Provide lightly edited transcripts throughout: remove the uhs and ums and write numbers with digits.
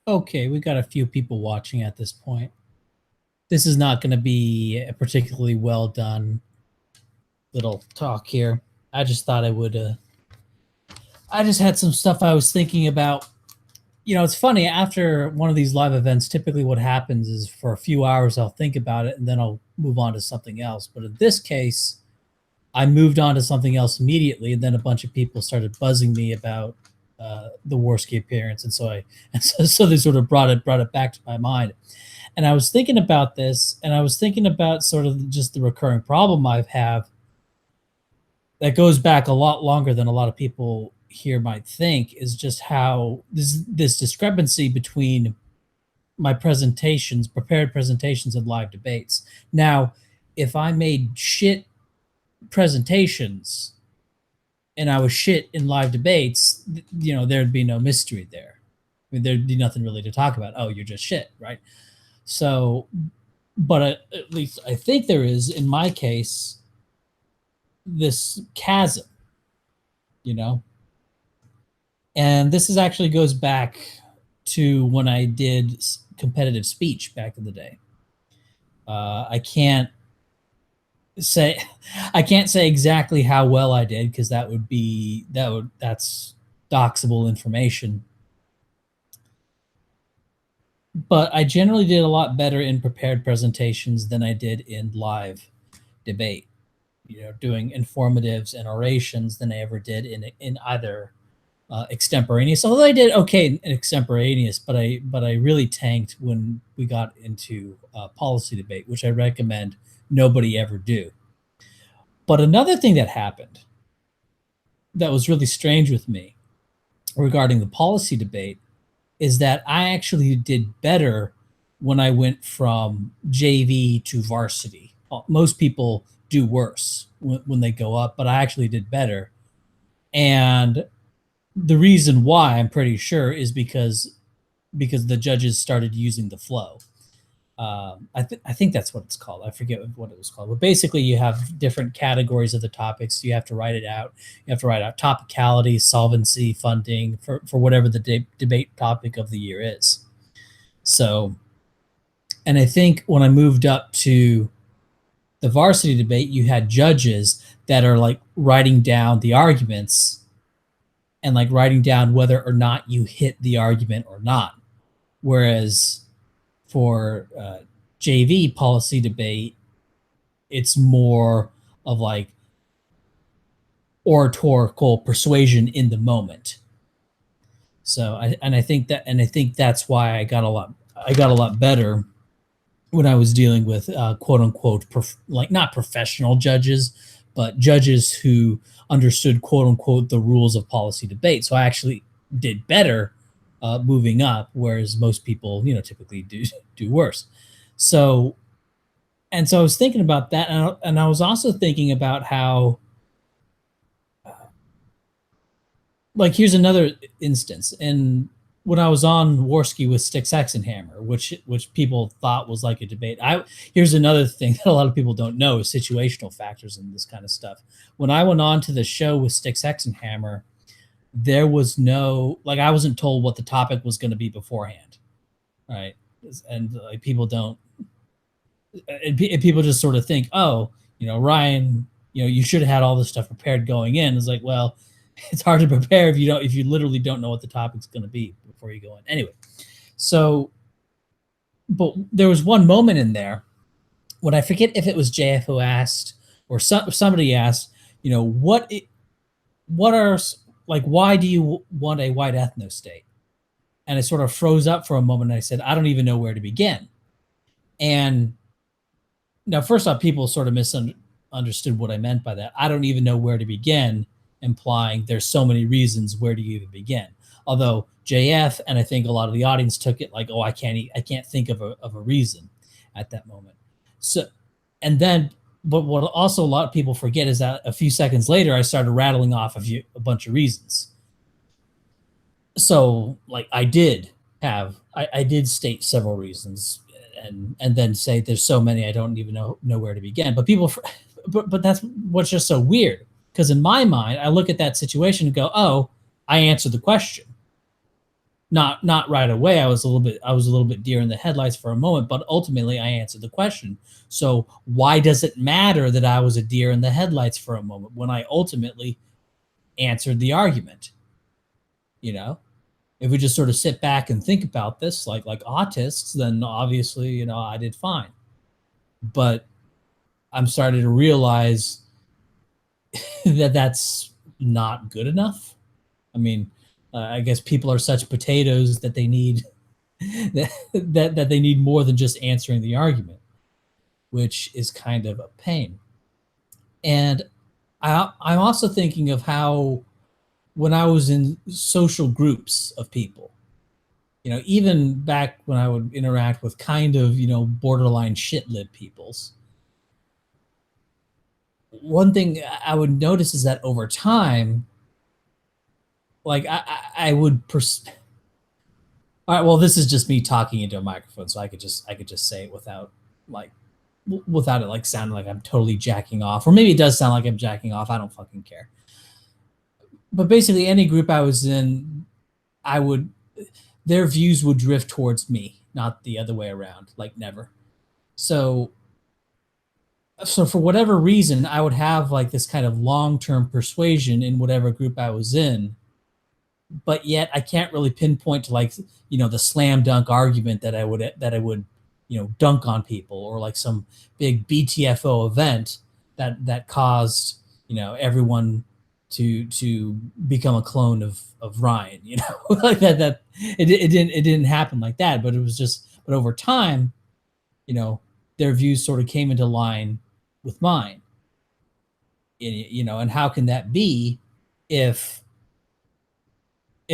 Okay, we got a few people watching at this point. This is not going to be a particularly well done little talk here. I just thought I would. I just had some stuff I was thinking about. It's funny after one of these live events. Typically, what happens is for a few hours I'll think about it and then I'll move on to something else. But in this case, I moved on to something else immediately, and then a bunch of people started buzzing me about the Warski appearance, and so so they sort of brought it back to my mind. And I was thinking about this, and I was thinking about sort of just the recurring problem I've have that goes back a lot longer than a lot of people here might think, is just how this discrepancy between my presentations, prepared presentations, and live debates. Now, if I made shit presentations and I was shit in live debates, there'd be no mystery there. I mean, there'd be nothing really to talk about. Oh, you're just shit, right? So, but at least I think there is, in my case, this chasm, you know? And this is actually goes back to when I did competitive speech back in the day. I can't say exactly how well I did, because that's doxable information. But I generally did a lot better in prepared presentations than I did in live debate. Doing informatives and orations than I ever did in either extemporaneous. Although I did okay in extemporaneous, but I really tanked when we got into policy debate, which I recommend nobody ever do. But another thing that happened that was really strange with me regarding the policy debate is that I actually did better when I went from JV to varsity. Most people do worse when they go up, but I actually did better. And the reason why, I'm pretty sure, is because the judges started using the flow. I think that's what it's called. I forget what it was called. But basically, you have different categories of the topics. You have to write it out. You have to write out topicality, solvency, funding for whatever the debate topic of the year is. So, and I think when I moved up to the varsity debate, you had judges that are like writing down the arguments and like writing down whether or not you hit the argument or not. Whereas for JV policy debate, it's more of like oratorical persuasion in the moment. So I think that's why I got a lot better when I was dealing with quote unquote like not professional judges, but judges who understood quote unquote the rules of policy debate. So I actually did better moving up, whereas most people typically do worse. So I was thinking about that, and I was also thinking about how, like, here's another instance. And when I was on Warski with Styx Hexenhammer, which people thought was like a debate, here's another thing that a lot of people don't know is situational factors in this kind of stuff. When I went on to the show with Styx Hexenhammer, there was no, like, I wasn't told what the topic was going to be beforehand, right? And like people don't, and people just sort of think, oh, Ryan, you should have had all this stuff prepared going in. It's like, well, it's hard to prepare if you literally don't know what the topic's going to be before you go in. Anyway, so, but there was one moment in there when I forget if it was JF who asked or somebody asked, what are, like, why do you want a white ethno state? And I sort of froze up for a moment. And I said, I don't even know where to begin. And now, first off, people sort of misunderstood what I meant by that. I don't even know where to begin, implying there's so many reasons. Where do you even begin? Although JF and I think a lot of the audience took it like, oh, I can't think of a reason at that moment. So, and then, but what also a lot of people forget is that a few seconds later, I started rattling off a bunch of reasons. So, like, I did state several reasons, and then say there's so many I don't even know where to begin. But people, but that's what's just so weird, because in my mind I look at that situation and go, oh, I answered the question. Not right away. I was a little bit deer in the headlights for a moment, but ultimately I answered the question. So why does it matter that I was a deer in the headlights for a moment when I ultimately answered the argument? You know, if we just sort of sit back and think about this like autists, then obviously, I did fine. But I'm starting to realize that that's not good enough. I mean, I guess people are such potatoes that they need that they need more than just answering the argument, which is kind of a pain. And I'm also thinking of how when I was in social groups of people, even back when I would interact with kind of, borderline shit lib peoples, one thing I would notice is that over time, like I would all right, well, this is just me talking into a microphone, so I could just say it like without it like sounding like I'm totally jacking off, or maybe it does sound like I'm jacking off. I don't fucking care. But basically, any group I was in, I would their views would drift towards me, not the other way around, like never. So for whatever reason, I would have like this kind of long-term persuasion in whatever group I was in, but yet I can't really pinpoint to like the slam dunk argument that I would dunk on people, or like some big BTFO event that caused everyone to become a clone of Ryan, like that it didn't happen like that, but it was just but over time, you know their views sort of came into line with mine. And how can that be if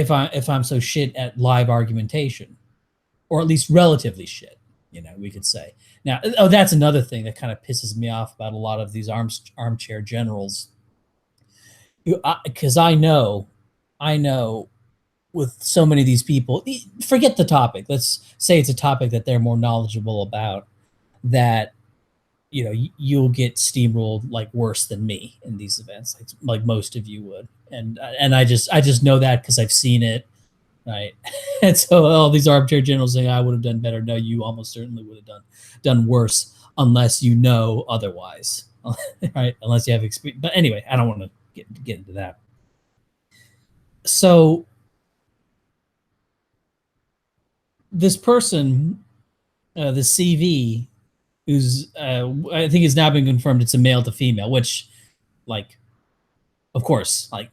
I'm so shit at live argumentation, or at least relatively shit, we could say. Now, oh, that's another thing that kind of pisses me off about a lot of these armchair generals, because I know with so many of these people, forget the topic. Let's say it's a topic that they're more knowledgeable about, that you'll get steamrolled like worse than me in these events, like most of you would. And I just know that because I've seen it, right? And so all these armchair generals saying I would have done better. No, you almost certainly would have done worse, unless you know otherwise, right? Unless you have experience. But anyway, I don't want to get into that. So this person, the CV, who's I think it's now been confirmed it's a male to female, which, like, of course, like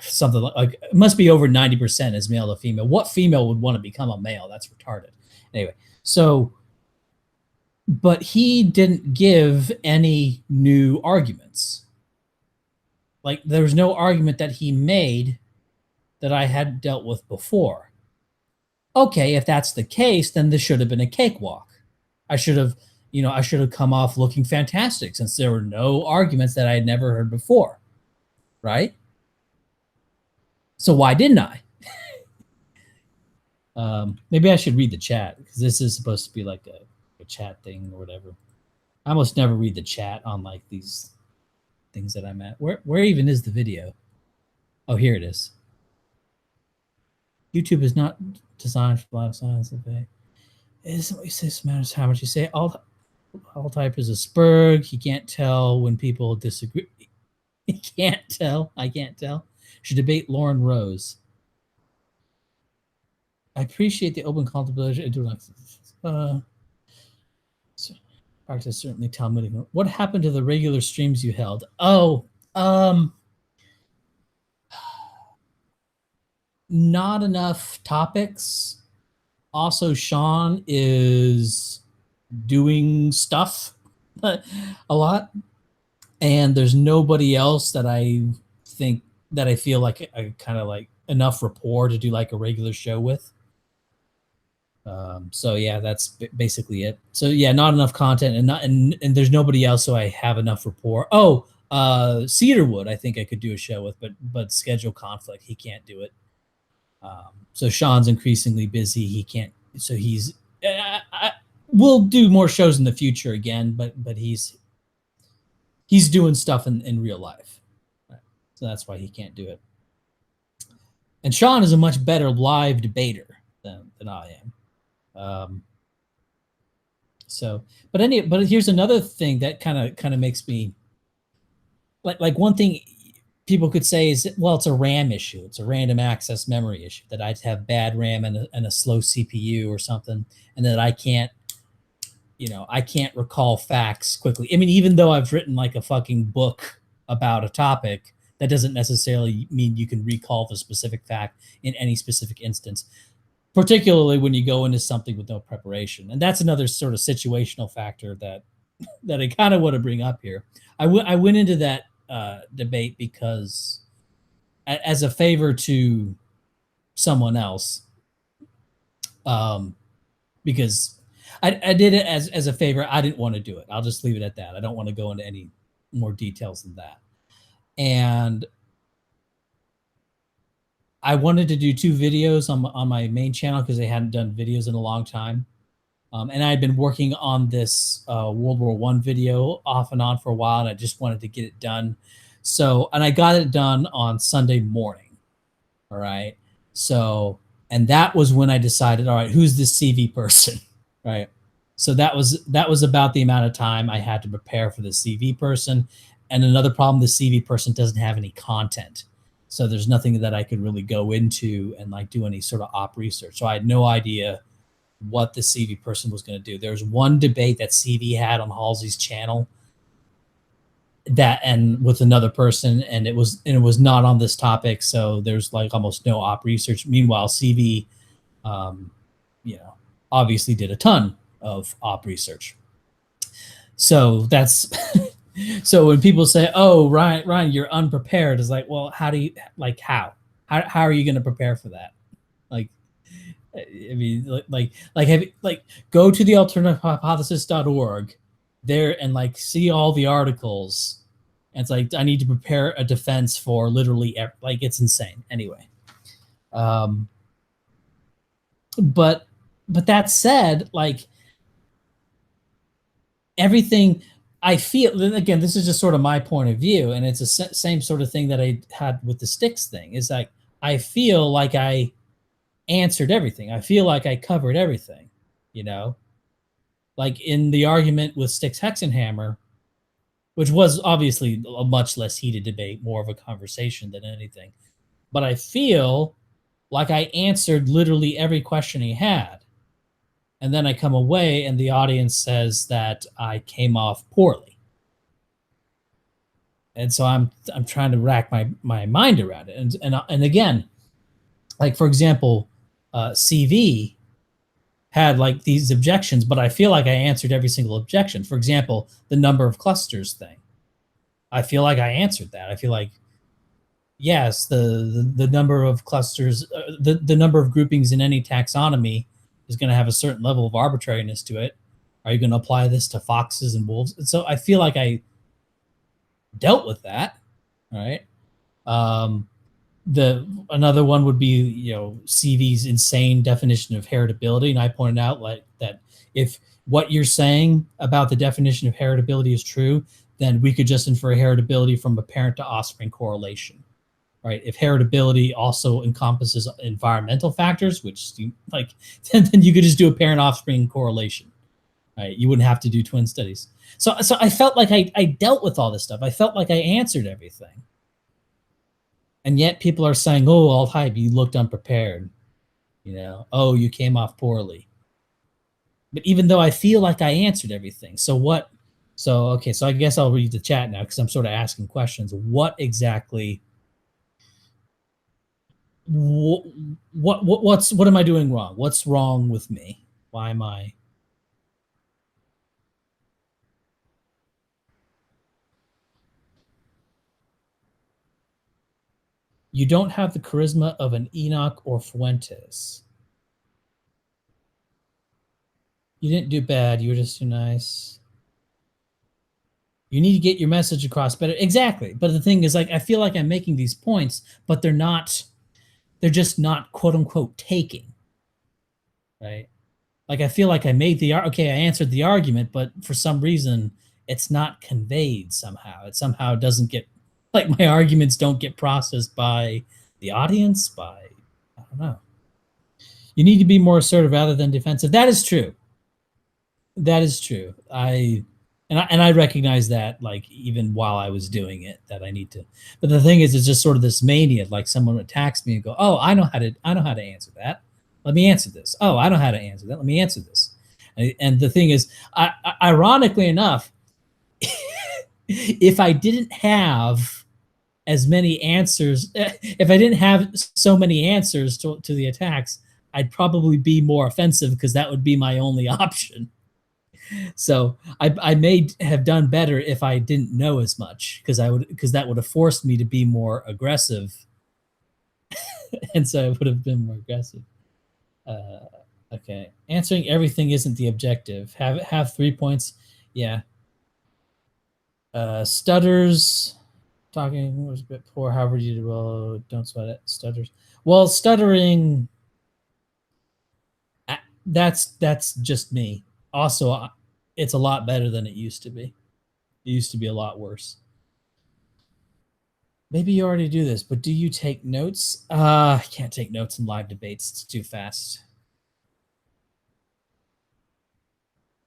something like it must be over 90% is male to female. What female would want to become a male? That's retarded. Anyway, so but he didn't give any new arguments. Like, there's no argument that he made that I hadn't dealt with before. Okay, if that's the case, then this should have been a cakewalk. I should have come off looking fantastic, since there were no arguments that I had never heard before, right? So why didn't I? Maybe I should read the chat, because this is supposed to be like a chat thing or whatever. I almost never read the chat on like these things that I'm at. Where even is the video? Oh, here it is. YouTube is not designed for live silence. Okay. It isn't what you say matters how much you say. All type is a spurg. He can't tell when people disagree. He can't tell. I can't tell. Should debate Lauren Rose. I appreciate the open contemplation. Practice certainly Talmudic. What happened to the regular streams you held? Oh, not enough topics. Also, Sean is doing stuff a lot, and there's nobody else that I feel like I kind of like enough rapport to do like a regular show with. So yeah, that's basically it. So yeah, not enough content, and there's nobody else, so I have enough rapport. Oh, Cedarwood, I think I could do a show with, but schedule conflict, he can't do it. So Sean's increasingly busy. He can't. So we'll do more shows in the future again, but he's doing stuff in real life, so that's why he can't do it. And Sean is a much better live debater than I am. So, but here's another thing that kind of makes me like one thing people could say is, well, it's a RAM issue. It's a random access memory issue that I have bad RAM and a slow CPU or something, and that I can't, I can't recall facts quickly. I mean, even though I've written like a fucking book about a topic, that doesn't necessarily mean you can recall the specific fact in any specific instance, particularly when you go into something with no preparation. And that's another sort of situational factor that I kind of want to bring up here. I went into that debate because, as a favor to someone else, because I did it as a favor. I didn't want to do it. I'll just leave it at that. I don't want to go into any more details than that. And I wanted to do 2 videos on my main channel because they hadn't done videos in a long time. And I had been working on this World War I video off and on for a while, and I just wanted to get it done. So, and I got it done on Sunday morning. All right. So, and that was when I decided, all right, who's this CV person? Right. So that was about the amount of time I had to prepare for the CV person. And another problem, the CV person doesn't have any content. So there's nothing that I could really go into and like do any sort of op research. So I had no idea what the CV person was going to do. There's one debate that CV had on Halsey's channel that, and with another person, and it was not on this topic. So there's like almost no op research. Meanwhile, CV, obviously did a ton of op research. So that's so when people say, "Oh, Ryan, you're unprepared," it's like, well, how are you going to prepare for that? Like, I mean, go to the alternativehypothesis.org there and like see all the articles. And it's like, I need to prepare a defense for literally like, it's insane. Anyway. But that said, like, everything I feel, again, this is just sort of my point of view, and it's the same sort of thing that I had with the Styx thing, is like, I feel like I answered everything. I feel like I covered everything, like in the argument with Styx Hexenhammer, which was obviously a much less heated debate, more of a conversation than anything. But I feel like I answered literally every question he had. And then I come away and the audience says that I came off poorly. And so I'm trying to rack my mind around it. And again, like, for example, CV had like these objections, but I feel like I answered every single objection. For example, the number of clusters thing. I feel like I answered that. I feel like, yes, the number of clusters, the number of groupings in any taxonomy is going to have a certain level of arbitrariness to it. Are you going to apply this to foxes and wolves? And so I feel like I dealt with that, right? Another one would be, CV's insane definition of heritability, and I pointed out like that if what you're saying about the definition of heritability is true, then we could just infer heritability from a parent to offspring correlation, right? If heritability also encompasses environmental factors, which like, then you could just do a parent offspring correlation, right? You wouldn't have to do twin studies. So I felt like I dealt with all this stuff. I felt like I answered everything. And yet people are saying, oh, alt-hype, you looked unprepared. Oh, you came off poorly. But even though I feel like I answered everything. So what? So, okay, so I guess I'll read the chat now because I'm sort of asking questions. What exactly, what am I doing wrong? What's wrong with me? Why am I? You don't have the charisma of an Enoch or Fuentes. You didn't do bad. You were just too nice. You need to get your message across better. Exactly. But the thing is, like, I feel like I'm making these points, but they're just not quote unquote taking. Right. Like, I feel like I I answered the argument, but for some reason it's not conveyed somehow. It somehow doesn't get, like, my arguments don't get processed by the audience, by don't know. You need to be more assertive rather than defensive. That is true. That is true. I recognize that, like, even while I was doing it, that I need to. But the thing is, it's just sort of this mania. Like, someone attacks me and go, "Oh, I know how to answer that. Let me answer this. Oh, I know how to answer that. Let me answer this." And the thing is, ironically enough, if I didn't have as many answers, if I didn't have so many answers to the attacks, I'd probably be more offensive because that would be my only option. So I may have done better if I didn't know as much, because that would have forced me to be more aggressive, and so I would have been more aggressive. Uh, okay, answering everything isn't the objective. Have 3 points. Yeah. Stutters. Talking was a bit poor. However, you do well. Don't sweat it. Stutters. Well, stuttering. That's just me. Also, it's a lot better than it used to be. It used to be a lot worse. Maybe you already do this, but do you take notes? I can't take notes in live debates. It's too fast.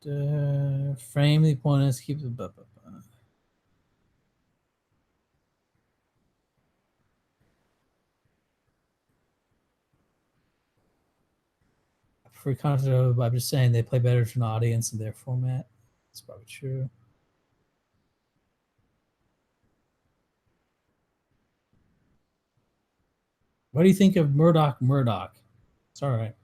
Frame the opponents. Keep the. For content, I'm just saying they play better to an audience in their format. That's probably true. What do you think of Murdoch? It's all right.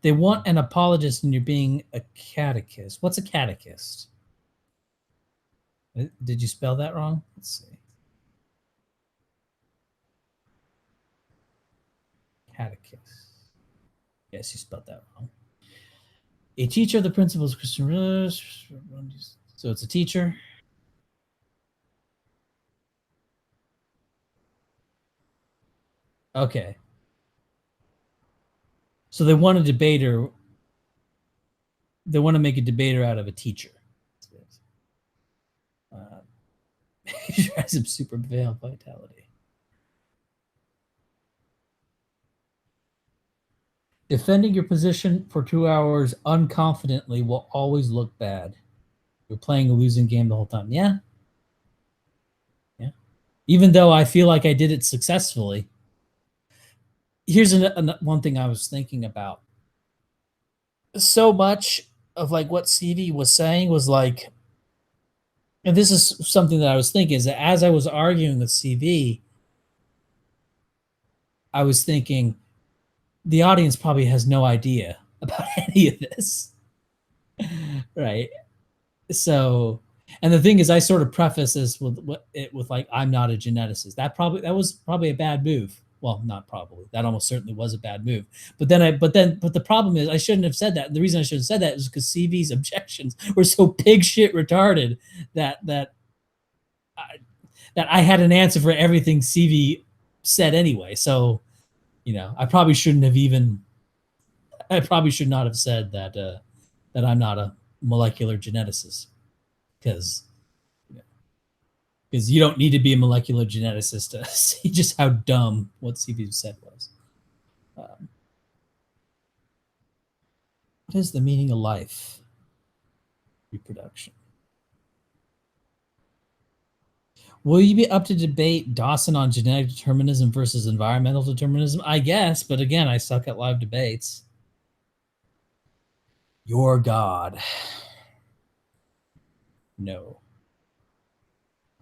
They want an apologist, and you're being a catechist. What's a catechist? Did you spell that wrong? Let's see. Catechist. Yes, you spelled that wrong. A teacher of the principles of Christian religion. So it's a teacher. Okay. So they want a debater. They want to make a debater out of a teacher. Has some super veiled vitality. Defending your position for 2 hours unconfidently will always look bad. You're playing a losing game the whole time. Yeah. Yeah. Even though I feel like I did it successfully. Here's one thing I was thinking about. So much of like what CV was saying was like, and this is something that I was thinking, is that as I was arguing with CV, I was thinking the audience probably has no idea about any of this. Right. So, and the thing is, I sort of preface this with like, I'm not a geneticist. That was probably a bad move. Well, not probably. That almost certainly was a bad move. But the problem is, I shouldn't have said that. And the reason I should have said that is because CV's objections were so pig shit retarded that I had an answer for everything CV said anyway. So, I probably shouldn't have even. I probably should not have said that that I'm not a molecular geneticist, because you don't need to be a molecular geneticist to see just how dumb what CV said was. What is the meaning of life? Reproduction. Will you be up to debate Dawson on genetic determinism versus environmental determinism? I guess, but again, I suck at live debates. Your God. No.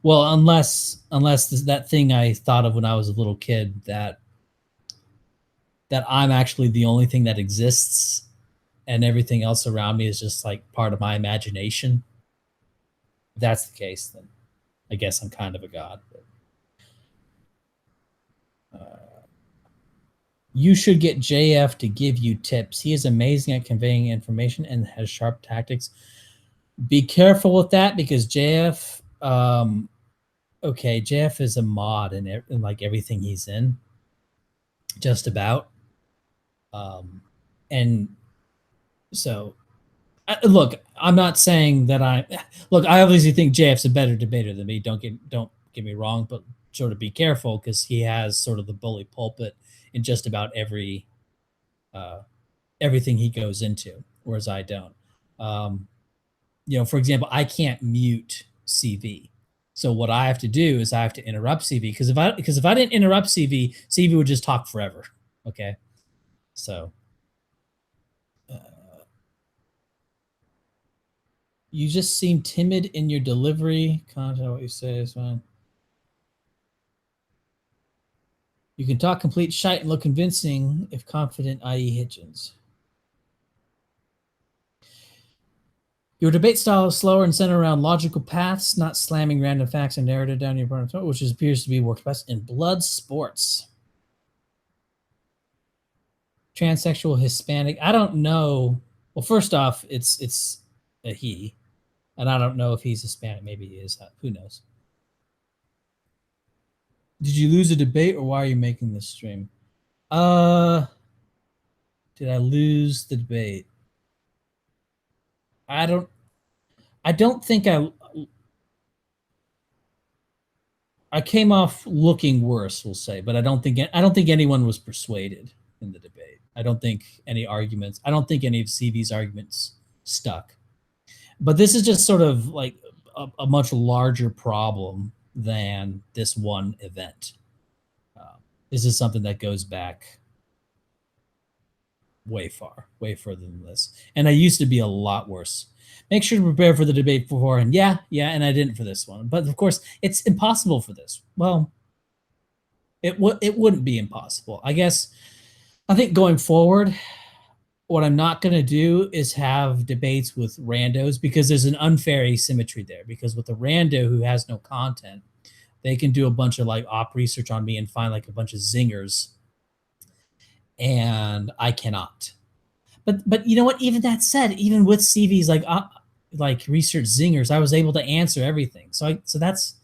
Well, unless that thing I thought of when I was a little kid, that I'm actually the only thing that exists and everything else around me is just like part of my imagination. If that's the case, then I guess I'm kind of a god. You should get JF to give you tips. He is amazing at conveying information and has sharp tactics. Be careful with that, because JF, JF is a mod in like everything he's in, just about. And so, look, I'm not saying that I obviously think JF's a better debater than me. Don't get me wrong, but sort of be careful because he has sort of the bully pulpit in just about uh, everything he goes into, whereas I don't. Um, for example, I can't mute CV. So what I have to do is I have to interrupt CV because if I didn't interrupt CV, CV would just talk forever. Okay, so you just seem timid in your delivery. Content what you say is fine. You can talk complete shite and look convincing if confident, i.e., Hitchens. Your debate style is slower and centered around logical paths, not slamming random facts and narrative down your opponent's throat, which appears to be works best in blood sports. Transsexual Hispanic. I don't know. Well, first off, it's a he, and I don't know if he's Hispanic. Maybe he is. Who knows? Did you lose a debate, or why are you making this stream? Did I lose the debate? I don't think I came off looking worse, we'll say, but I don't think anyone was persuaded in the debate. I don't think any of CV's arguments stuck. But this is just sort of like a much larger problem than this one event. This is something that goes back way further than this. And I used to be a lot worse. Make sure to prepare for the debate beforehand. Yeah, and I didn't for this one. But of course, it's impossible for this. Well, it wouldn't be impossible. I guess I think going forward, what I'm not going to do is have debates with randos because there's an unfair asymmetry there. Because with a rando who has no content, they can do a bunch of like op research on me and find like a bunch of zingers, and I cannot. But you know what? Even that said, even with CV's like research zingers, I was able to answer everything. So that's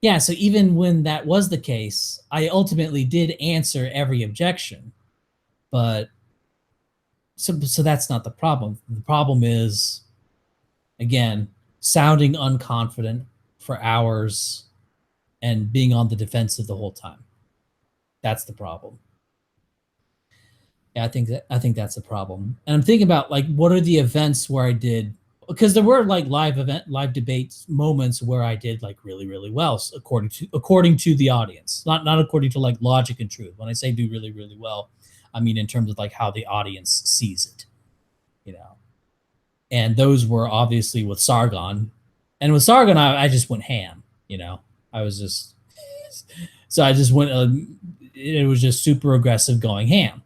yeah. So even when that was the case, I ultimately did answer every objection. But so that's not the problem. The problem is, again, sounding unconfident for hours and being on the defensive the whole time. That's the problem. Yeah, I think that's a problem. And I'm thinking about like what are the events where I did, because there were like live debates moments where I did like really, really well according to the audience. Not according to like logic and truth. When I say do really, really well, I mean in terms of like how the audience sees it. And those were obviously with Sargon. And with Sargon, I just went ham, I was just so I just went it was just super aggressive going ham.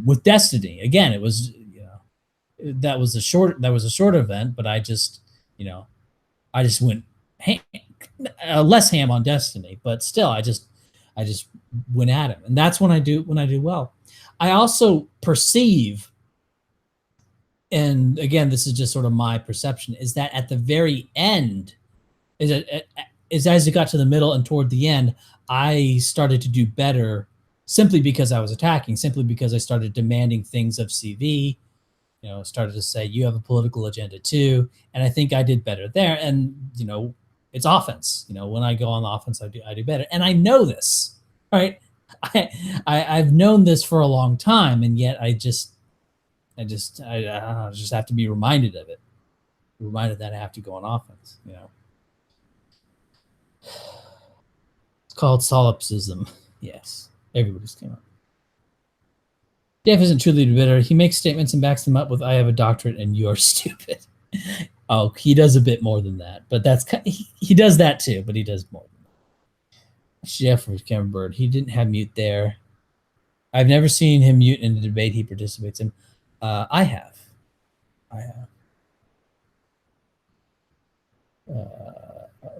With Destiny, again, it was that was a short event, but I just went ham, less ham on Destiny, but still I just went at him, and that's when I do well. I also perceive, and again, this is just sort of my perception, is that at the very end, is as it got to the middle and toward the end, I started to do better simply because I was attacking, simply because I started demanding things of CV, started to say, you have a political agenda too. And I think I did better there. And, it's offense. When I go on offense, I do better. And I know this, right? I've known this for a long time. And yet I just have to be reminded of it. Reminded that I have to go on offense, It's called solipsism. Yes. Everybody's came up. Jeff isn't truly bitter. He makes statements and backs them up with "I have a doctorate and you're stupid." Oh, he does a bit more than that, but he does that too. But he does more than that. Jeff was Cameron Bird. He didn't have mute there. I've never seen him mute in a debate he participates in. I have.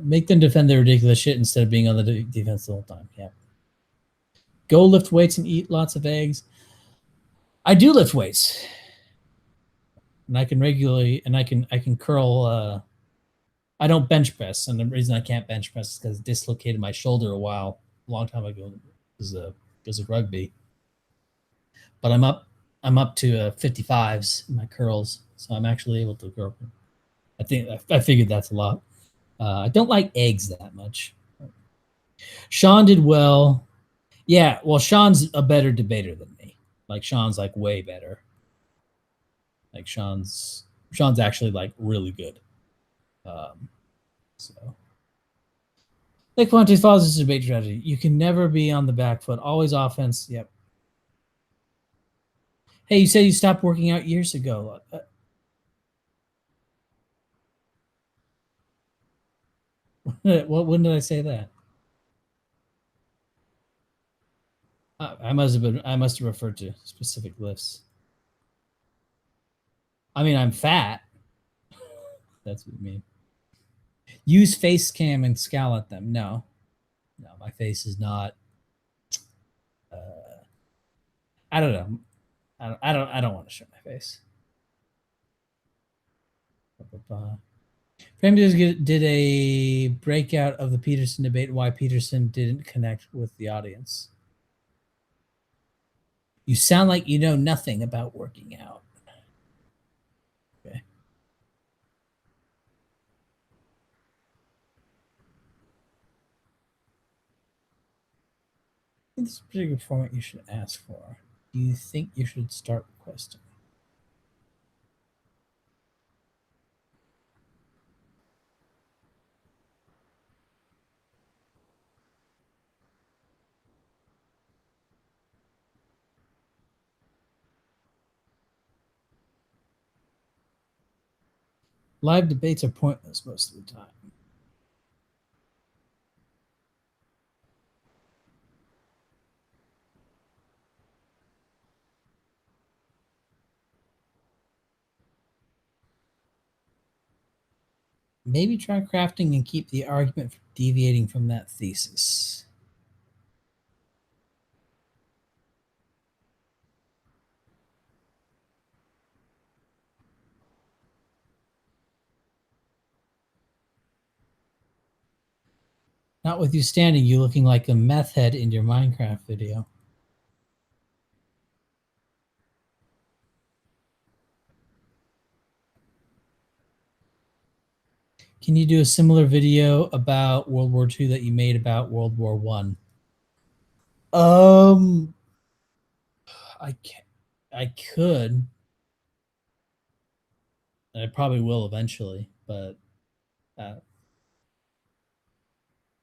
Make them defend their ridiculous shit instead of being on the defense the whole time. Yeah. Go lift weights and eat lots of eggs. I do lift weights, and I can regularly, and I can curl. I don't bench press, and the reason I can't bench press is because I dislocated my shoulder a long time ago because of rugby. But I'm up to 55s in my curls, so I'm actually able to curl. I figured that's a lot. I don't like eggs that much. Sean did well. Yeah, well, Sean's a better debater than me. Like Sean's like way better. Like Sean's actually like really good. So like Fuentes follows his debate strategy. You can never be on the back foot. Always offense. Yep. Hey, you said you stopped working out years ago. When did I say that? I must have been. I must have referred to specific lifts. I mean, I'm fat. That's what you mean. Use face cam and scowl at them. No, no, my face is not. Uh, I don't know. I don't want to show my face. Frame did a breakout of the Peterson debate. Why Peterson didn't connect with the audience. You sound like you know nothing about working out. Okay. In this particular format, you should ask for. Do you think you should start requesting? Live debates are pointless most of the time. Maybe try crafting and keep the argument from deviating from that thesis. Not with you standing, you looking like a meth head in your Minecraft video. Can you do a similar video about World War II that you made about World War One? I can I could. I probably will eventually, but uh,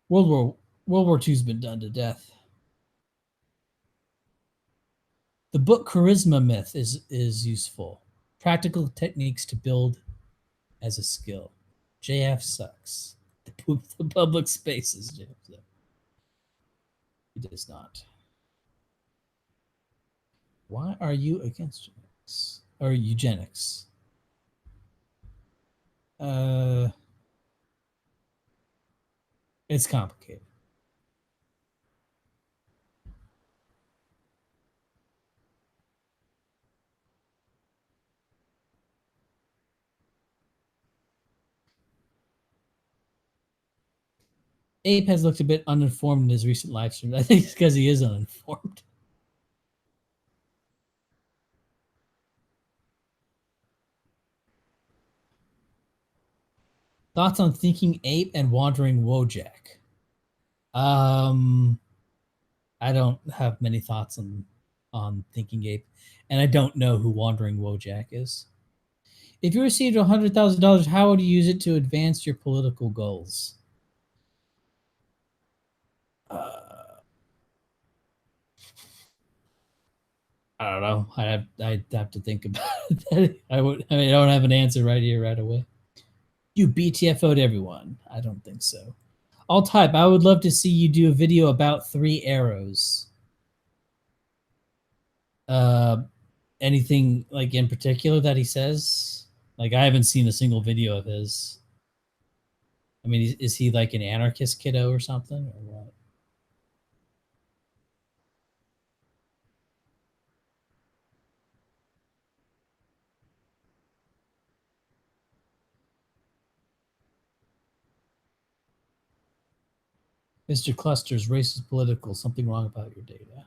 World War World War II's been done to death. The book Charisma Myth is useful. Practical techniques to build as a skill. JF sucks. The public spaces. JF sucks. He does not. Why are you against genetics or eugenics? Uh, it's complicated. Ape has looked a bit uninformed in his recent live stream. I think it's because he is uninformed. Thoughts on Thinking Ape and Wandering Wojak? Um, I don't have many thoughts on Thinking Ape, and I don't know who Wandering Wojak is. If you received $100,000, how would you use it to advance your political goals? I don't know. I'd have to think about it. I mean, I don't have an answer right here, right away. You BTFO'd everyone. I don't think so. I'll type. I would love to see you do a video about 3 arrows. Uh, anything like in particular that he says? Like I haven't seen a single video of his. I mean, is he like an anarchist kiddo or something, or what? Mr. Clusters, racist political, something wrong about your data.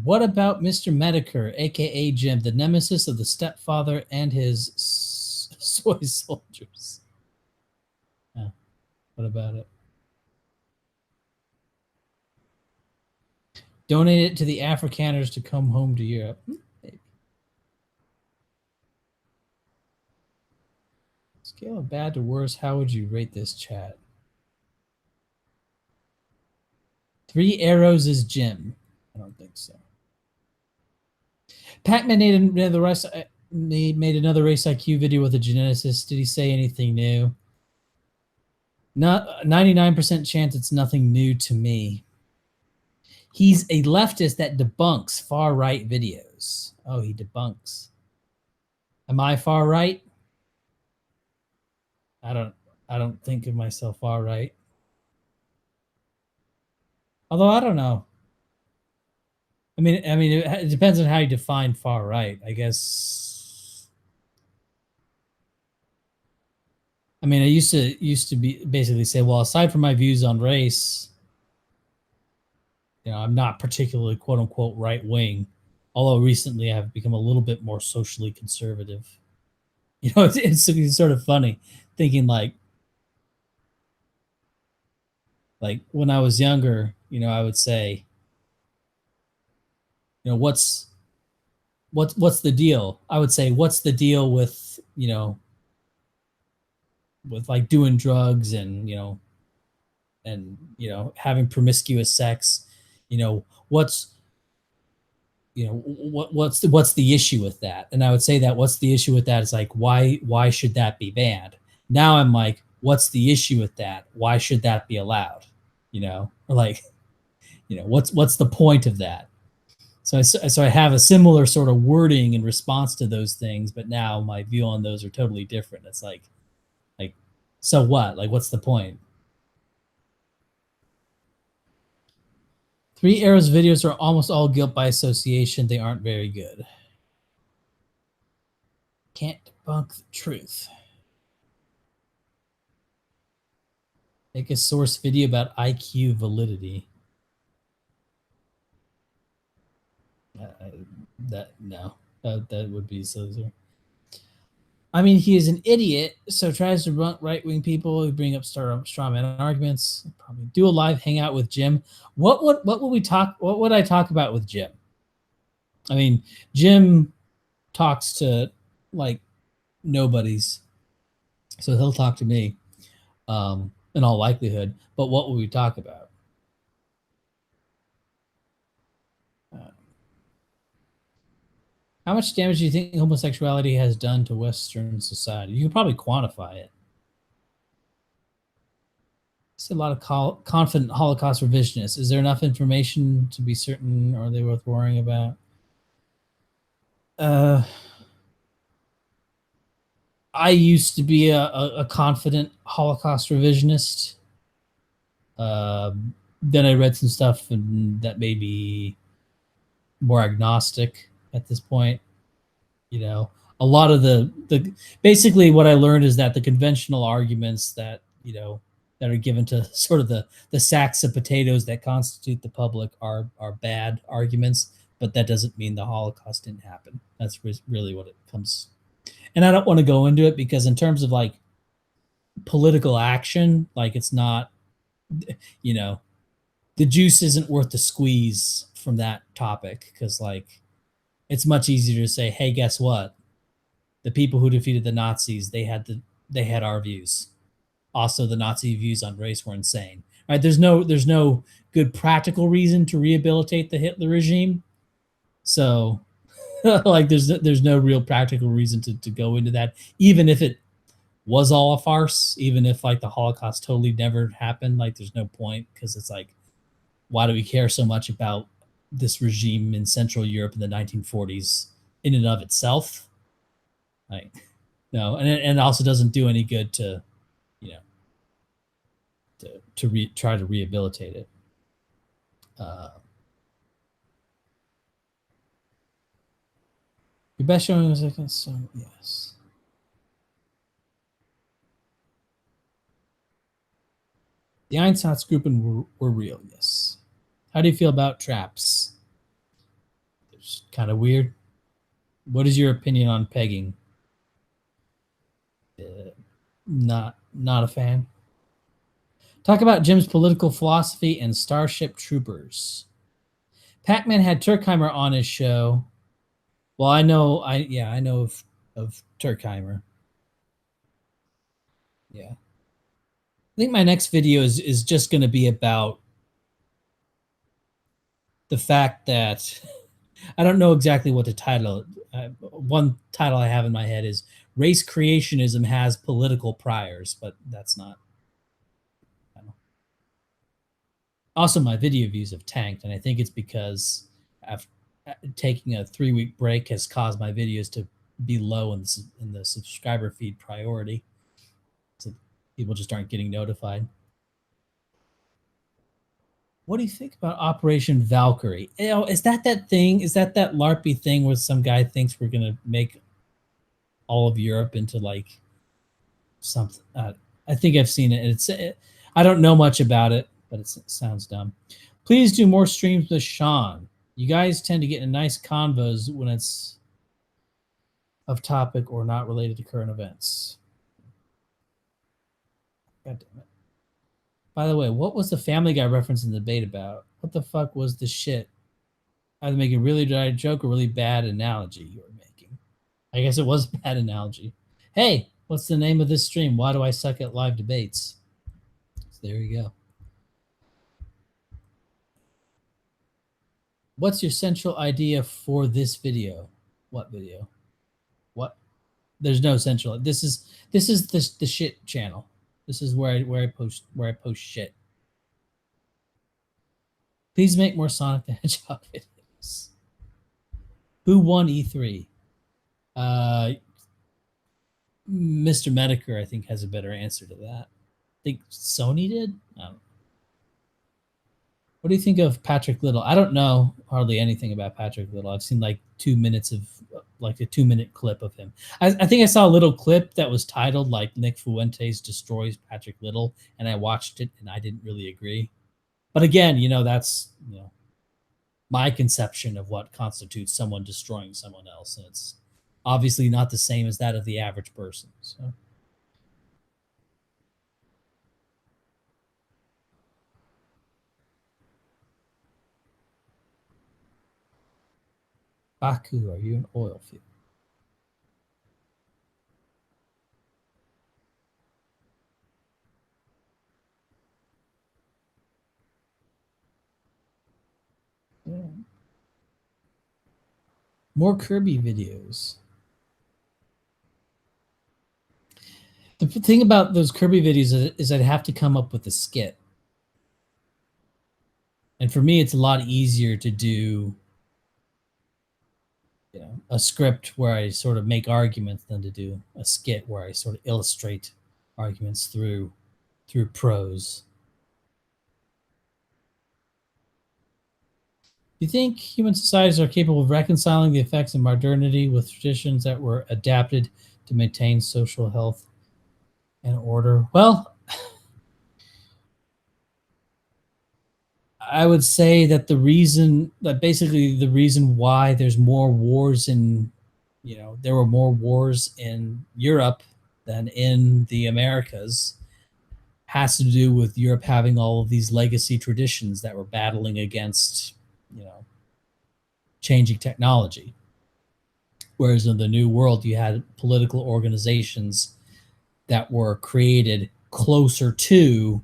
What about Mr. Medicare, aka Jim, the nemesis of the stepfather and his soy soldiers? Yeah, what about it? Donate it to the Afrikaners to come home to Europe. Maybe. Scale of bad to worse, how would you rate this chat? 3 arrows is Jim. I don't think so. Pac-Man made another race IQ video with a geneticist. Did he say anything new? Not 99% chance it's nothing new to me. He's a leftist that debunks far right videos. Oh, he debunks. Am I far right? I don't think of myself far right. Although I don't know. I mean, it depends on how you define far right, I guess. I mean, I used to be basically say, well, aside from my views on race, you know, I'm not particularly quote unquote right wing. Although recently I've become a little bit more socially conservative. You know, it's sort of funny thinking like when I was younger, you know, I would say, you know, what's the deal? I would say, what's the deal with, you know, with like doing drugs and, you know, having promiscuous sex, you know, what's the issue with that? And I would say that what's the issue with that is like, why should that be banned? Now I'm like, what's the issue with that? Why should that be allowed? You know, or like, you know, what's the point of that? So I have a similar sort of wording in response to those things, but now my view on those are totally different. It's like, so what? Like, what's the point? 3 Arrows videos are almost all guilt by association. They aren't very good. Can't debunk the truth. Make a source video about IQ validity. That would be silly. I mean, he is an idiot, so tries to run right-wing people who bring up straw man arguments. Probably do a live hangout with Jim. What would I talk about with Jim? I mean, Jim talks to like nobodies, so he'll talk to me, in all likelihood. But what will we talk about? How much damage do you think homosexuality has done to Western society? You could probably quantify it. It's a lot of confident Holocaust revisionists. Is there enough information to be certain? Or are they worth worrying about? I used to be a confident Holocaust revisionist. Then I read some stuff and that made me more agnostic at this point. You know, a lot of the basically what I learned is that the conventional arguments that, you know, that are given to sort of the sacks of potatoes that constitute the public are bad arguments, but that doesn't mean the Holocaust didn't happen. That's really what it comes. And I don't want to go into it because in terms of like political action, like it's not, you know, the juice isn't worth the squeeze from that topic because like it's much easier to say, hey, guess what? The people who defeated the Nazis, they had our views. Also, the Nazi views on race were insane. Right? There's no good practical reason to rehabilitate the Hitler regime. So like there's no real practical reason to go into that, even if it was all a farce, even if like the Holocaust totally never happened. Like there's no point because it's like, why do we care so much about this regime in Central Europe in the 1940s in and of itself? Like, no, and it also doesn't do any good to, you know, try to rehabilitate it. Your best showing was so yes. The Einsatzgruppen were real, yes. How do you feel about traps? It's kind of weird. What is your opinion on pegging? Not a fan. Talk about Jim's political philosophy and Starship Troopers. Pac-Man had Turkheimer on his show. Well, I know of Turkheimer. Yeah. I think my next video is just going to be about the fact that I don't know exactly what the title. One title I have in my head is "Race Creationism Has Political Priors," but that's not. I don't know. Also, my video views have tanked, and I think it's because after taking a 3-week break has caused my videos to be low in the subscriber feed priority, so people just aren't getting notified. What do you think about Operation Valkyrie? You know, is that thing? Is that LARPy thing where some guy thinks we're gonna make all of Europe into like something? I think I've seen it. I don't know much about it, but it sounds dumb. Please do more streams with Sean. You guys tend to get in nice convos when it's of topic or not related to current events. God damn it. By the way, what was the Family Guy reference in the debate about? What the fuck was the shit? Either making a really dry joke or really bad analogy you were making. I guess it was a bad analogy. Hey, what's the name of this stream? Why do I suck at live debates? So there you go. What's your central idea for this video? What video? What? There's no central. This is the shit channel. This is where I post shit. Please make more Sonic the Hedgehog videos. Who won E3? Mr. Medicare, I think, has a better answer to that. I think Sony did. I don't know. What do you think of Patrick Little? I don't know hardly anything about Patrick Little. I've seen like 2 minutes of like a 2-minute clip of him. I think I saw a little clip that was titled like Nick Fuentes destroys Patrick Little, and I watched it and I didn't really agree. But again, that's my conception of what constitutes someone destroying someone else, and it's obviously not the same as that of the average person. So. Baku, are you an oil field? Yeah. More Kirby videos. The thing about those Kirby videos is I'd have to come up with a skit. And for me, it's a lot easier to do a script where I sort of make arguments than to do a skit where I sort of illustrate arguments through prose. Do you think human societies are capable of reconciling the effects of modernity with traditions that were adapted to maintain social health and order? Well, I would say that basically the reason why there's more wars there were more wars in Europe than in the Americas has to do with Europe having all of these legacy traditions that were battling against, changing technology. Whereas in the New World, you had political organizations that were created closer to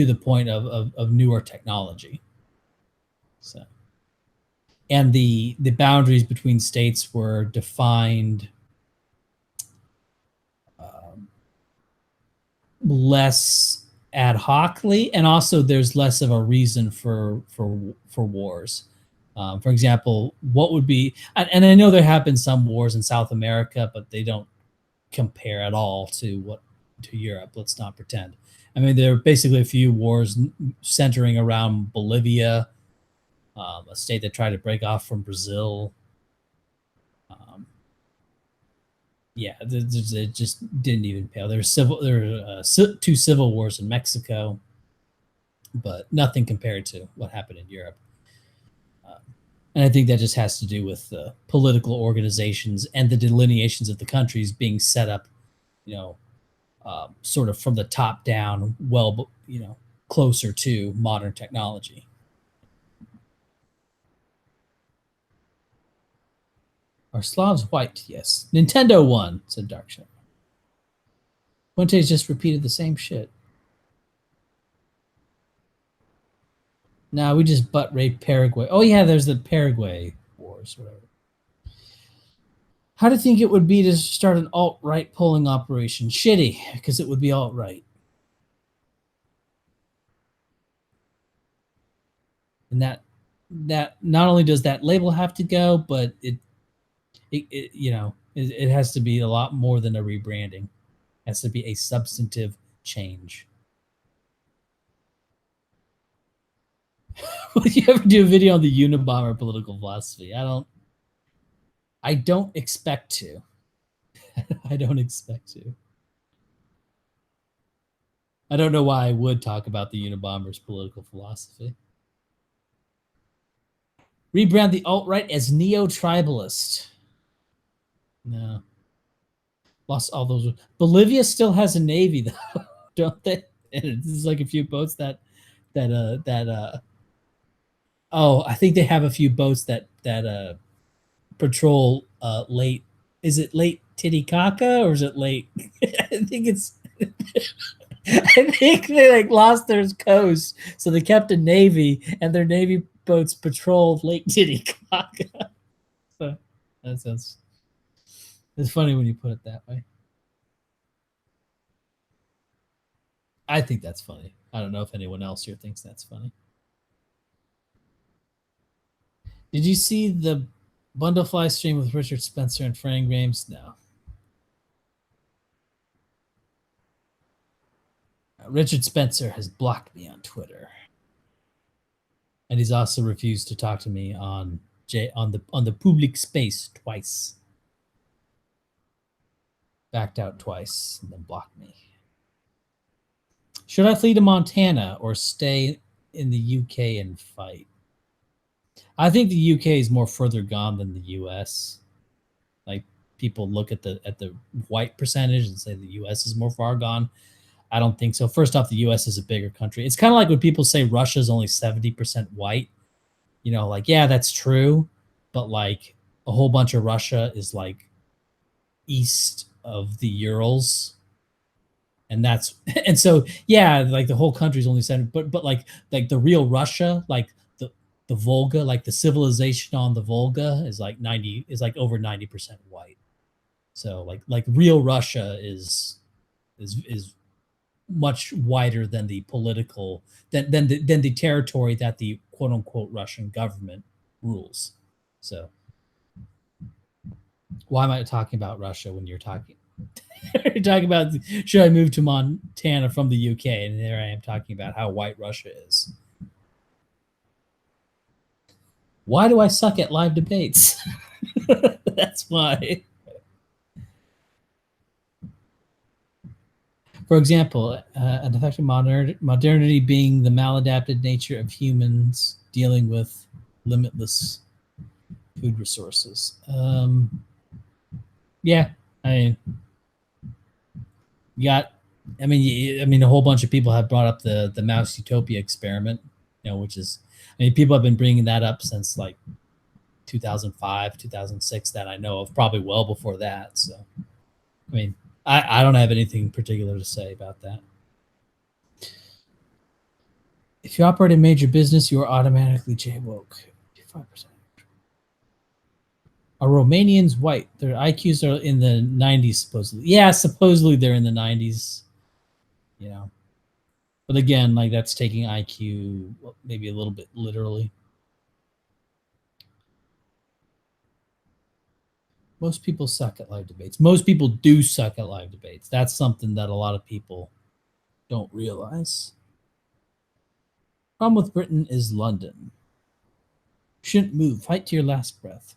the point of newer technology. So, and the boundaries between states were defined less ad hocly, and also there's less of a reason for wars. For example, what would be, and I know there have been some wars in South America, but they don't compare at all to Europe. Let's not pretend. I mean, there are basically a few wars centering around Bolivia, a state that tried to break off from Brazil. It just didn't even pale. There were 2 civil wars in Mexico, but nothing compared to what happened in Europe. And I think that just has to do with the political organizations and the delineations of the countries being set up, you know, sort of from the top down, well, closer to modern technology. Are Slavs white? Yes. Nintendo won, said Darkshadow. Fuentes just repeated the same shit. Nah, we just butt raped Paraguay. Oh yeah, there's the Paraguay wars, whatever. How do you think it would be to start an alt-right polling operation? Shitty, because it would be alt-right. And that not only does that label have to go, but it has to be a lot more than a rebranding. It has to be a substantive change. Will you ever do a video on the Unabomber political philosophy? I don't expect to. I don't expect to. I don't know why I would talk about the Unabomber's political philosophy. Rebrand the alt-right as neo-tribalist. No. Lost all those. Bolivia still has a navy, though, don't they? And there's like a few boats that oh, I think they have a few boats that patrol late. Is it Lake Titicaca or is it Lake? I think it's. I think they like lost their coast, so they kept a navy, and their navy boats patrolled Lake Titicaca. So that sounds. It's funny when you put it that way. I think that's funny. I don't know if anyone else here thinks that's funny. Did you see the Bundlefly stream with Richard Spencer and Frank Games? No. Richard Spencer has blocked me on Twitter, and he's also refused to talk to me on the public space twice. Backed out twice and then blocked me. Should I flee to Montana or stay in the UK and fight? I think the UK is more further gone than the US. Like people look at the white percentage and say the US is more far gone. I don't think so. First off, the US is a bigger country. It's kind of like when people say Russia is only 70% white. You know, like, yeah, that's true. But like a whole bunch of Russia is like east of the Urals. And that's and so yeah, like the whole country is only 70, but like the real Russia, like the Volga, like the civilization on the Volga is like over 90% white. So like real Russia is much wider than the political than the territory that the quote unquote Russian government rules. So why am I talking about Russia when you're talking you're talking about should I move to Montana from the UK, and there I am talking about how white Russia is. Why do I suck at live debates? That's why. For example, an effective modernity being the maladapted nature of humans dealing with limitless food resources. Yeah, I mean, a whole bunch of people have brought up the Mouse Utopia experiment, which is, people have been bringing that up since like 2005, 2006 that I know of, probably well before that. So, I mean, I don't have anything particular to say about that. If you operate a major business, you are automatically J-woke. 5%. Are Romanians white? Their IQs are in the 90s, supposedly. Yeah, supposedly they're in the 90s. But again, like that's taking IQ maybe a little bit literally. Most people suck at live debates. Most people do suck at live debates. That's something that a lot of people don't realize. Problem with Britain is London. Shouldn't move. Fight to your last breath.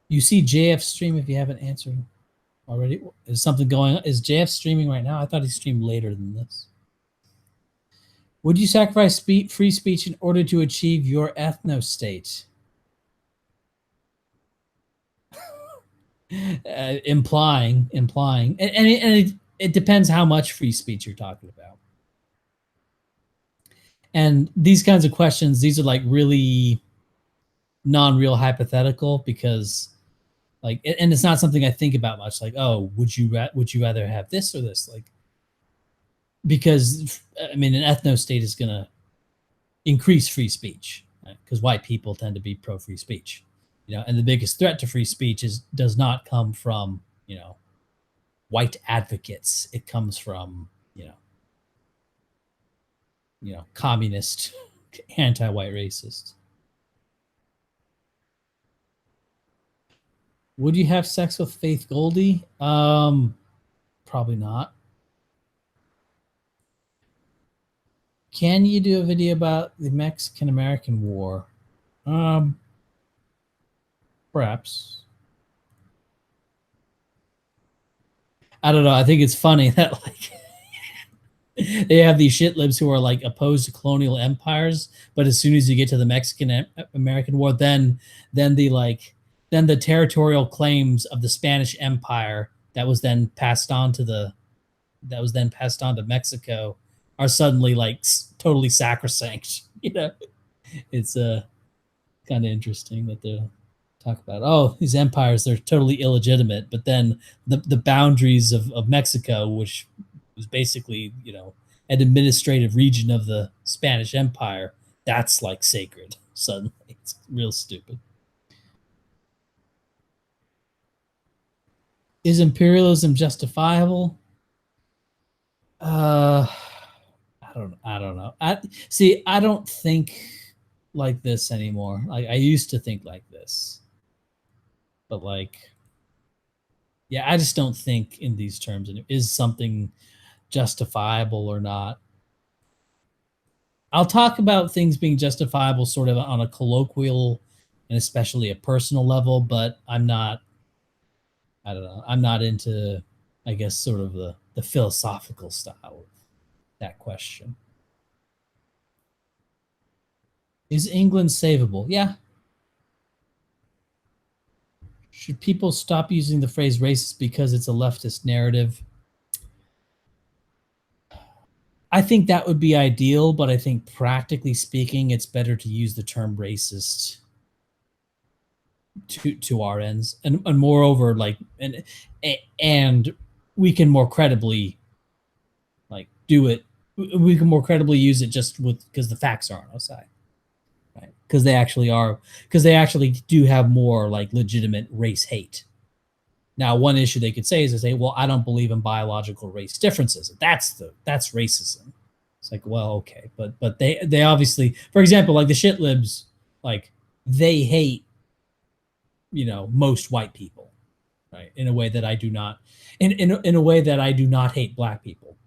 You see JF stream if you haven't answered already. Is something going on? Is JF streaming right now? I thought he streamed later than this. Would you sacrifice free speech in order to achieve your ethno state? Implying, and it depends how much free speech you're talking about. And these kinds of questions, these are like really non-real hypothetical because like, and it's not something I think about much. Like, oh, would you rather have this or this? Like, because I mean, an ethno state is going to increase free speech because white people tend to be pro free speech, you know, and the biggest threat to free speech does not come from, you know, white advocates. It comes from, communist, anti-white racists. Would you have sex with Faith Goldie? Probably not. Can you do a video about the Mexican-American War? Perhaps. I don't know. I think it's funny that like they have these shit libs who are like opposed to colonial empires, but as soon as you get to the Mexican-American War, then the territorial claims of the Spanish Empire that was then passed on to Mexico are suddenly like totally sacrosanct. You know, it's kind of interesting that they talk about, oh, these empires, they're totally illegitimate, but then the boundaries of Mexico, which was basically, you know, an administrative region of the Spanish Empire, that's like sacred. Suddenly, it's real stupid. Is imperialism justifiable? I don't know. I don't think like this anymore. Like I used to think like this. But like, yeah, I just don't think in these terms. And is something justifiable or not? I'll talk about things being justifiable sort of on a colloquial and especially a personal level, but I don't know. I'm not into, I guess, sort of the philosophical style of that question. Is England savable? Yeah. Should people stop using the phrase racist because it's a leftist narrative? I think that would be ideal, but I think practically speaking, it's better to use the term racist to our ends, and moreover, like and we can more credibly like do it. We can more credibly use it just with because the facts are on our side, right? Because they actually do have more like legitimate race hate. Now, one issue they could say is they say, well, I don't believe in biological race differences. That's racism. It's like, well, okay, but they obviously, for example, like the shit libs, like they hate, you know, most white people, right? In a way that I do not, in a way that I do not hate black people.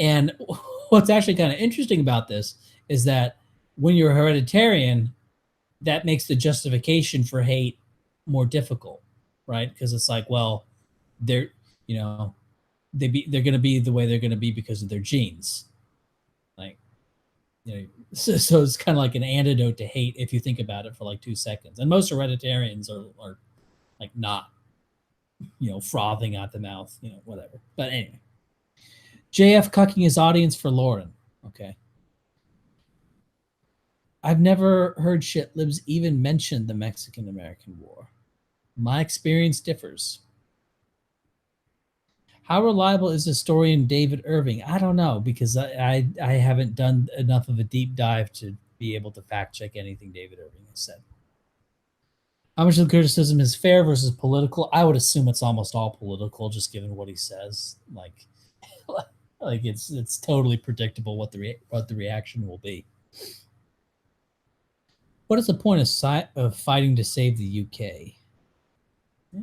And what's actually kind of interesting about this is that when you're hereditarian, that makes the justification for hate more difficult, right? Because it's like, well, they're, you know, they're going to be the way they're going to be because of their genes, like, you know. So it's kind of like an antidote to hate if you think about it for like 2 seconds. And most hereditarians are like not, you know, frothing at the mouth, you know, whatever. But anyway, JF cucking his audience for Lauren. Okay. I've never heard shit libs even mention the Mexican-American War. My experience differs. How reliable is historian David Irving? I don't know because I haven't done enough of a deep dive to be able to fact check anything David Irving has said. How much of the criticism is fair versus political? I would assume it's almost all political, just given what he says. Like it's totally predictable what the reaction will be. What is the point of fighting to save the UK? Yeah.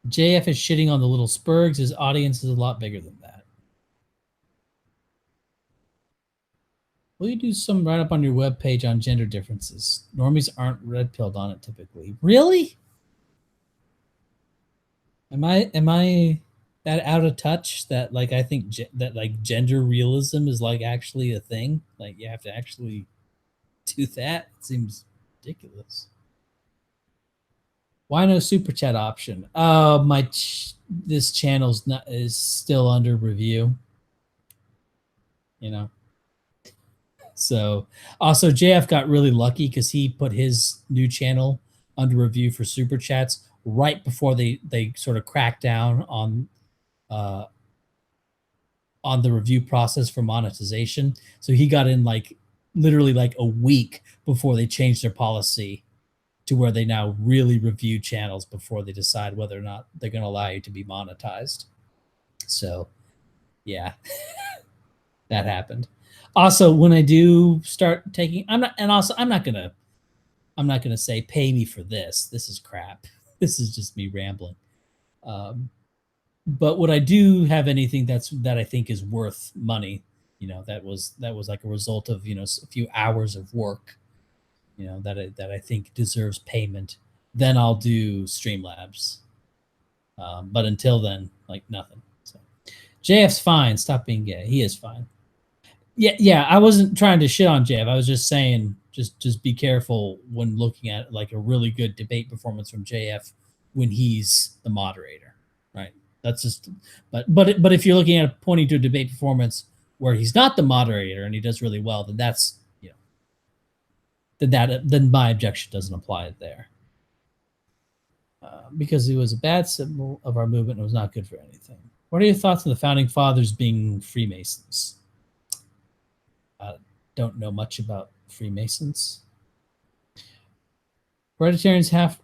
JF is shitting on the little Spurgs. His audience is a lot bigger than that. Will you do some write up on your webpage on gender differences? Normies aren't red pilled on it typically. Really? Am I that out of touch that like I think that like gender realism is like actually a thing? Like you have to actually do that? It seems ridiculous. Why no super chat option? This channel's not is still under review. You know. So also JF got really lucky because he put his new channel under review for super chats right before they sort of cracked down uh, on the review process for monetization. So he got in like literally like a week before they changed their policy to where they now really review channels before they decide whether or not they're going to allow you to be monetized. So yeah, that happened. Also, when I do start taking, I'm not gonna say pay me for this. This is crap. This is just me rambling. Um, but would I do have anything that I think is worth money? That was like a result of a few hours of work. That I think deserves payment. Then I'll do Streamlabs. But until then, like nothing. So JF's fine. Stop being gay. He is fine. Yeah. I wasn't trying to shit on JF. I was just saying, just be careful when looking at like a really good debate performance from JF when he's the moderator, right? That's just, but if you're looking at pointing to a debate performance where he's not the moderator and he does really well, then that's then my objection doesn't apply there. Because he was a bad symbol of our movement and it was not good for anything. What are your thoughts on the founding fathers being Freemasons? Don't know much about Freemasons. Hereditarians have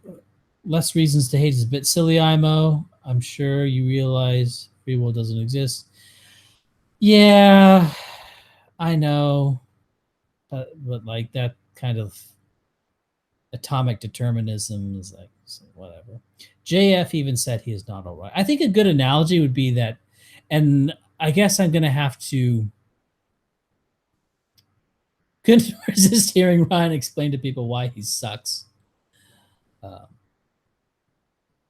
less reasons to hate is a bit silly, IMO. I'm sure you realize free will doesn't exist. Yeah, I know. But like that kind of atomic determinism is like whatever. JF even said he is not all right. I think a good analogy would be that, and I guess I'm going to have to couldn't resist hearing Ryan explain to people why he sucks.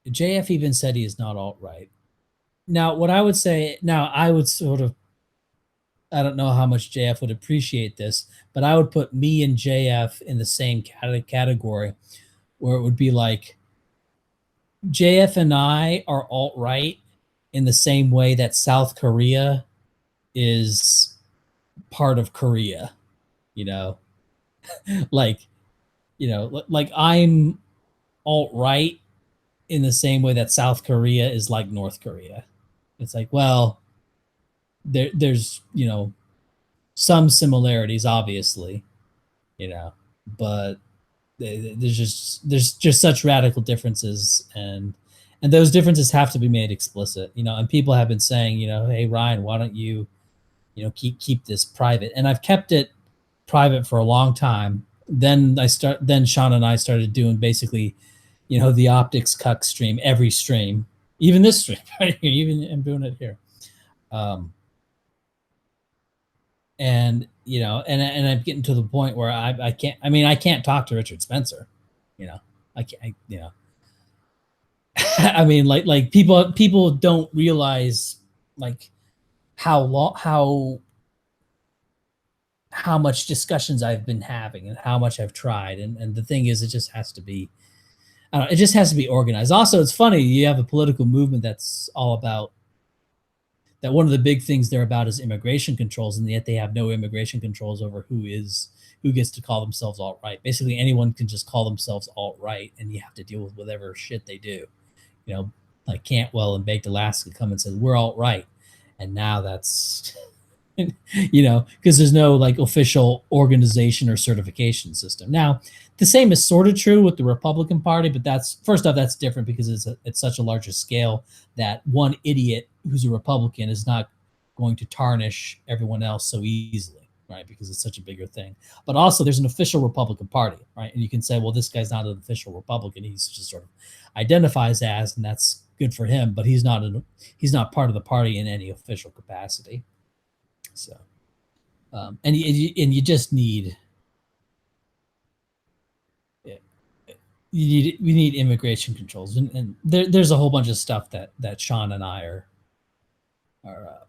JF even said he is not alt-right. Now, what I would say, I would sort of, I don't know how much JF would appreciate this, but I would put me and JF in the same category where it would be like JF and I are alt-right in the same way that South Korea is part of Korea, you know? like, like I'm alt-right in the same way that South Korea is like North Korea. It's like, well, there's some similarities, obviously, but there's just such radical differences, and those differences have to be made explicit, and people have been saying, hey Ryan, why don't you keep this private, and I've kept it private for a long time. Then Sean and I started doing basically the optics cuck stream every stream, even this stream right here, even I'm doing it here. And I'm getting to the point where I can't. I mean, I can't talk to Richard Spencer. I can't. I mean, like people don't realize like how much discussions I've been having and how much I've tried, and the thing is, it just has to be. I don't know, it just has to be organized. Also, it's funny you have a political movement that's all about that. One of the big things they're about is immigration controls, and yet they have no immigration controls over who gets to call themselves alt-right. Basically, anyone can just call themselves alt-right, and you have to deal with whatever shit they do. Like Cantwell and Baked Alaska come and said we're alt-right, and now that's because there's no like official organization or certification system. Now, the same is sort of true with the Republican Party, but that's first off, that's different because it's such a larger scale that one idiot who's a Republican is not going to tarnish everyone else so easily, right? Because it's such a bigger thing. But also, there's an official Republican Party, right? And you can say, well, this guy's not an official Republican; he's just sort of identifies as, and that's good for him. But he's not part of the party in any official capacity. So, and you just need we need immigration controls, and there's a whole bunch of stuff that Sean and I are uh,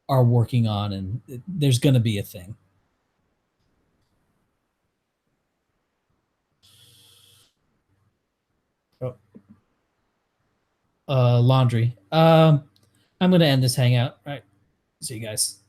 are working on, and there's going to be a thing. Oh. Laundry. I'm going to end this hangout. All right. See you guys.